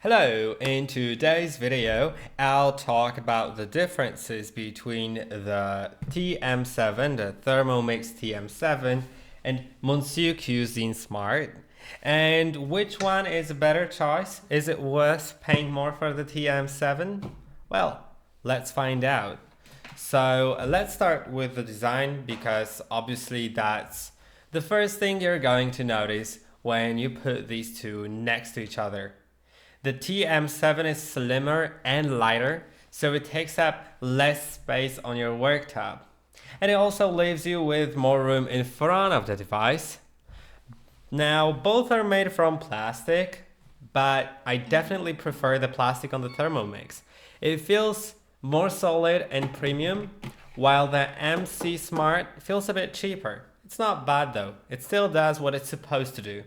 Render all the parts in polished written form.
Hello, in today's video, I'll talk about the differences between the TM7, the Thermomix TM7, and Monsieur Cuisine Smart, and which one is a better choice. Is it worth paying more for the TM7? Well, let's find out. So let's start with the design because obviously that's the first thing you're going to notice when you put these two next to each other. The TM7 is slimmer and lighter, so it takes up less space on your worktop. And it also leaves you with more room in front of the device. Now, both are made from plastic, but I definitely prefer the plastic on the Thermomix. It feels more solid and premium, while the MC Smart feels a bit cheaper. It's not bad though, it still does what it's supposed to do.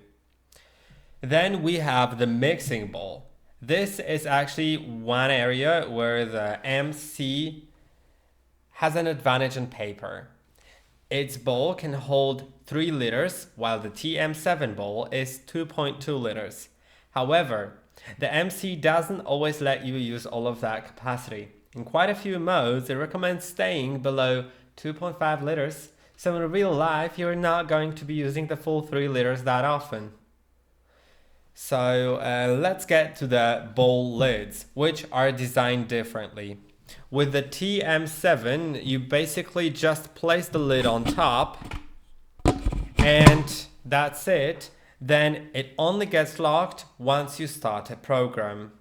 Then we have the mixing bowl. This is actually one area where the MC has an advantage on paper. Its bowl can hold 3 liters, while the TM7 bowl is 2.2 liters. However, the MC doesn't always let you use all of that capacity. In quite a few modes, it recommends staying below 2.5 liters, so in real life, you're not going to be using the full 3 liters that often. So let's get to the bowl lids, which are designed differently. With the TM7, you basically just place the lid on top and that's it. Then it only gets locked once you start a program.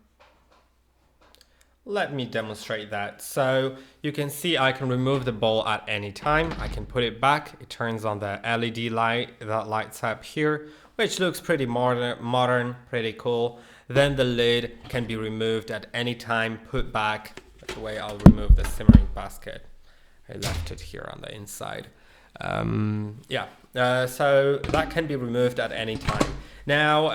Let me demonstrate that. So you can see I can remove the bowl at any time. I can put it back. It turns on the LED light that lights up here, which looks pretty modern, pretty cool. Then the lid can be removed at any time, put back. By the way, I'll remove the simmering basket. I left it here on the inside. So that can be removed at any time. Now,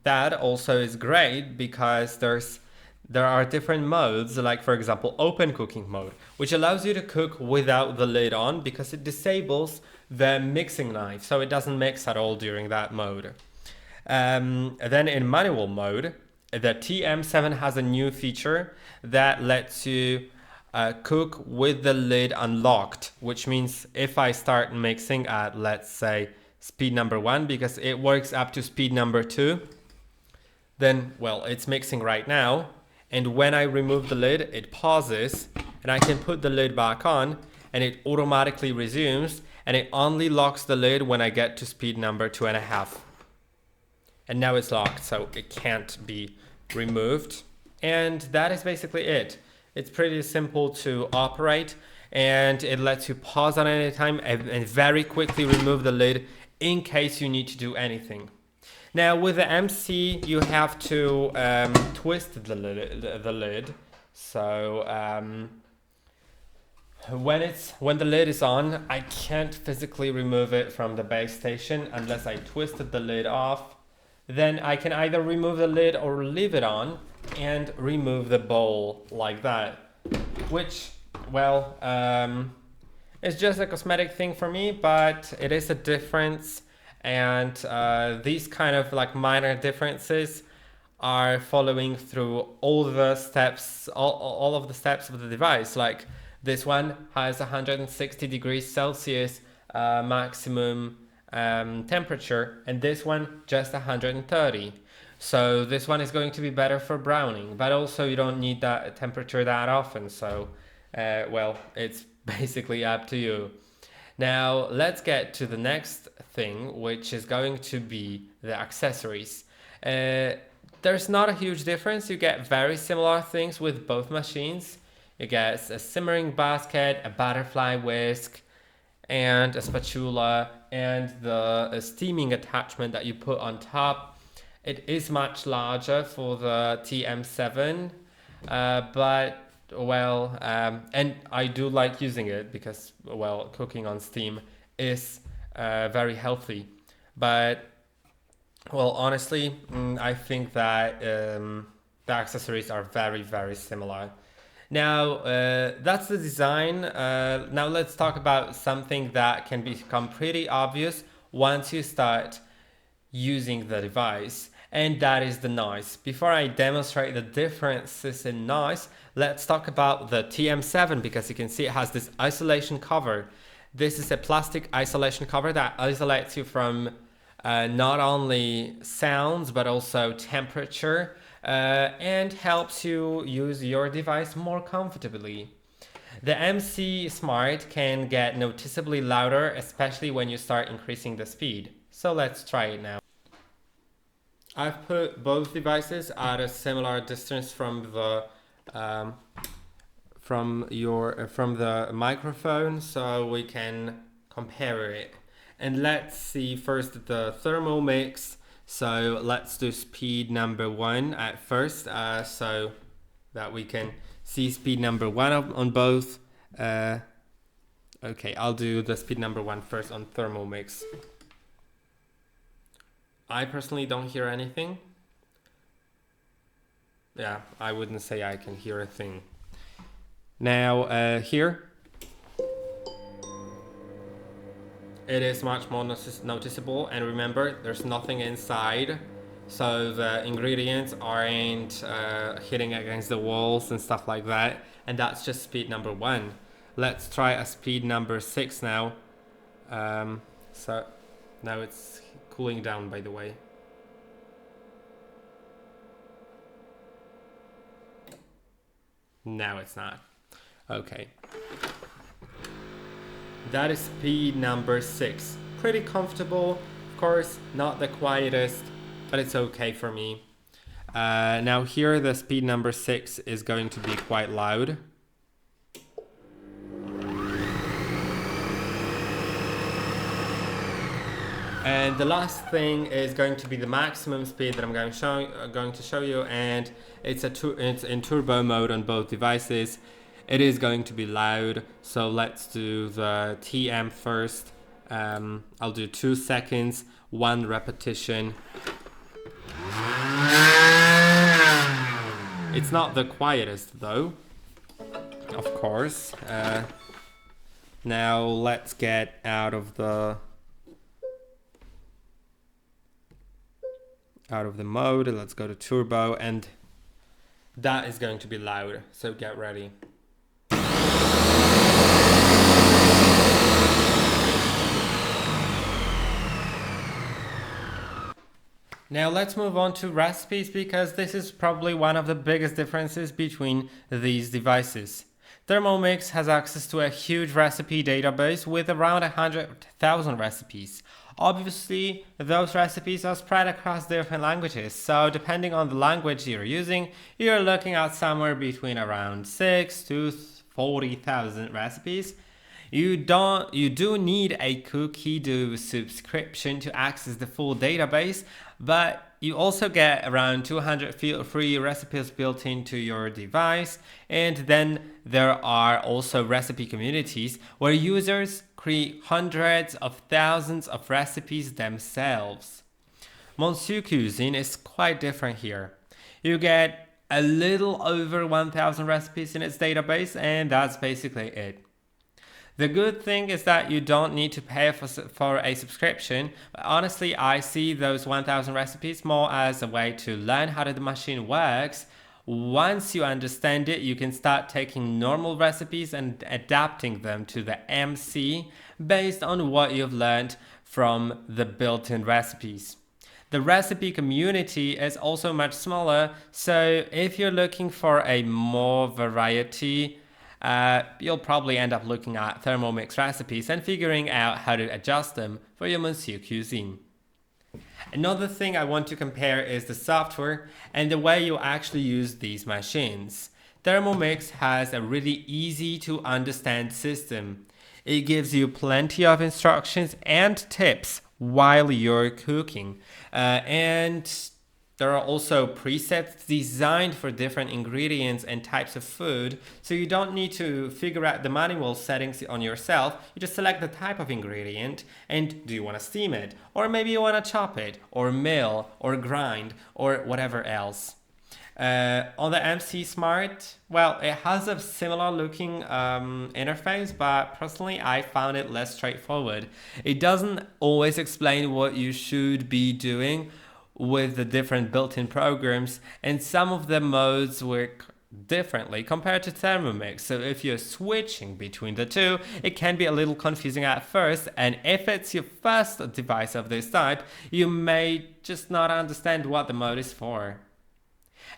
that also is great because there are different modes, like for example, open cooking mode, which allows you to cook without the lid on because it disables the mixing knife, so it doesn't mix at all during that mode. Then in manual mode, the TM7 has a new feature that lets you cook with the lid unlocked, which means if I start mixing at, let's say, speed number 1, because it works up to speed number 2, then, well, it's mixing right now. And when I remove the lid, it pauses and I can put the lid back on and it automatically resumes, and it only locks the lid when I get to speed number 2.5. And now it's locked, so it can't be removed. And that is basically it. It's pretty simple to operate, and it lets you pause at any time and very quickly remove the lid in case you need to do anything. Now with the MC, you have to twist the lid. So when the lid is on, I can't physically remove it from the base station unless I twisted the lid off. Then I can either remove the lid or leave it on and remove the bowl like that, which, well, is just a cosmetic thing for me, but it is a difference. And these kind of like minor differences are following through all the steps, all of the steps of the device. Like this one has 160 degrees Celsius maximum temperature, and this one just 130. So this one is going to be better for browning, but also you don't need that temperature that often. So, well, it's basically up to you. Now let's get to the next thing, which is going to be the accessories. There's not a huge difference. You get very similar things with both machines. You get a simmering basket, a butterfly whisk, and a spatula, and the steaming attachment that you put on top. It is much larger for the TM7, but well, and I do like using it because, well, cooking on steam is very healthy. But, well, honestly, I think that the accessories are very, very similar. Now, that's the design. Now let's talk about something that can become pretty obvious once you start using the device. and that is the noise. Before I demonstrate the differences in noise, let's talk about the TM7, because you can see it has this isolation cover. This is a plastic isolation cover that isolates you from not only sounds but also temperature, and helps you use your device more comfortably. The MC Smart can get noticeably louder, especially when you start increasing the speed. So let's try it now. I've put both devices at a similar distance from the microphone, so we can compare it. And let's see first the Thermomix. So let's do speed number 1 at first, so that we can see speed number 1 on both. Okay, I'll do the speed number 1 first on Thermomix. I personally don't hear anything. Yeah, I wouldn't say I can hear a thing. Now here, it is much more noticeable, and remember, there's nothing inside, so the ingredients aren't hitting against the walls and stuff like that, and that's just speed number 1. Let's try a speed number 6 now. So now it's cooling down, by the way. Now it's not. Okay. That is speed number 6. Pretty comfortable, of course, not the quietest, but it's okay for me. Now here the speed number 6 is going to be quite loud. And the last thing is going to be the maximum speed that I'm going to show you, and it's in turbo mode on both devices. It is going to be loud, so let's do the TM first. I'll do 2 seconds, 1 repetition. It's not the quietest though, of course. Now let's get out of the mode. Let's go to turbo, and that is going to be loud, so get ready. Now let's move on to recipes, because this is probably one of the biggest differences between these devices. Thermomix has access to a huge recipe database with around 100,000 recipes. Obviously, those recipes are spread across different languages, so depending on the language you're using, you're looking at somewhere between around 6 to 40,000 recipes. You do need a Cookie-Do subscription to access the full database, but you also get around 200 free recipes built into your device, and then there are also recipe communities where users create hundreds of thousands of recipes themselves. Monsieur Cuisine is quite different here. You get a little over 1,000 recipes in its database, and that's basically it. The good thing is that you don't need to pay for a subscription, but honestly, I see those 1,000 recipes more as a way to learn how the machine works. Once you understand it, you can start taking normal recipes and adapting them to the MC based on what you've learned from the built-in recipes. The recipe community is also much smaller, so if you're looking for a more variety, you'll probably end up looking at Thermomix recipes and figuring out how to adjust them for your Monsieur Cuisine. Another thing I want to compare is the software and the way you actually use these machines. Thermomix has a really easy to understand system. It gives you plenty of instructions and tips while you're cooking. And there are also presets designed for different ingredients and types of food, so you don't need to figure out the manual settings on yourself. You just select the type of ingredient, and do you want to steam it? Or maybe you want to chop it, or mill, or grind, or whatever else. On the MC Smart, well, it has a similar looking interface, but personally I found it less straightforward. It doesn't always explain what you should be doing with the different built-in programs, and some of the modes work differently compared to Thermomix. So if you're switching between the two, it can be a little confusing at first, and if it's your first device of this type, you may just not understand what the mode is for.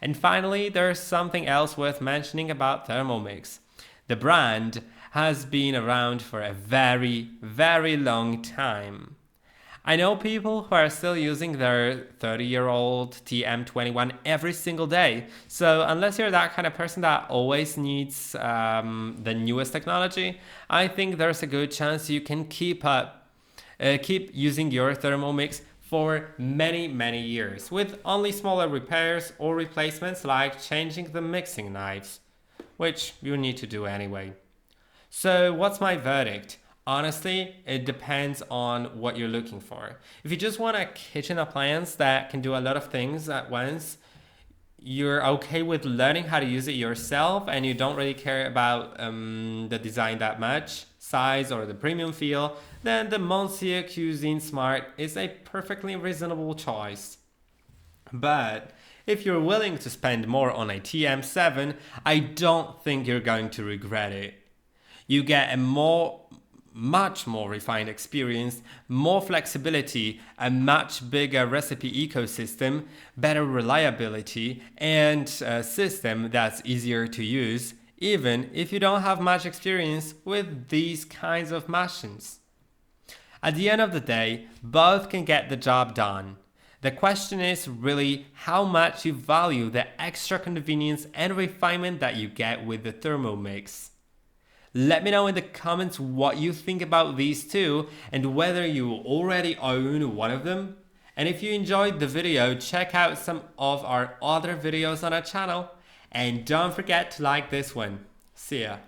And finally, there's something else worth mentioning about Thermomix. The brand has been around for a very, very long time. I know people who are still using their 30-year-old TM21 every single day. So unless you're that kind of person that always needs the newest technology, I think there's a good chance you can keep using your Thermomix for many, many years with only smaller repairs or replacements like changing the mixing knives, which you need to do anyway. So what's my verdict? Honestly, it depends on what you're looking for. If you just want a kitchen appliance that can do a lot of things at once, you're okay with learning how to use it yourself, and you don't really care about the design that much, size or the premium feel, then the Monsieur Cuisine Smart is a perfectly reasonable choice. But if you're willing to spend more on a TM7, I don't think you're going to regret it. You get a much more refined experience, more flexibility, a much bigger recipe ecosystem, better reliability, and a system that's easier to use, even if you don't have much experience with these kinds of machines. At the end of the day, both can get the job done. The question is really how much you value the extra convenience and refinement that you get with the Thermomix. Let me know in the comments what you think about these two and whether you already own one of them. And if you enjoyed the video, check out some of our other videos on our channel. And don't forget to like this one. See ya.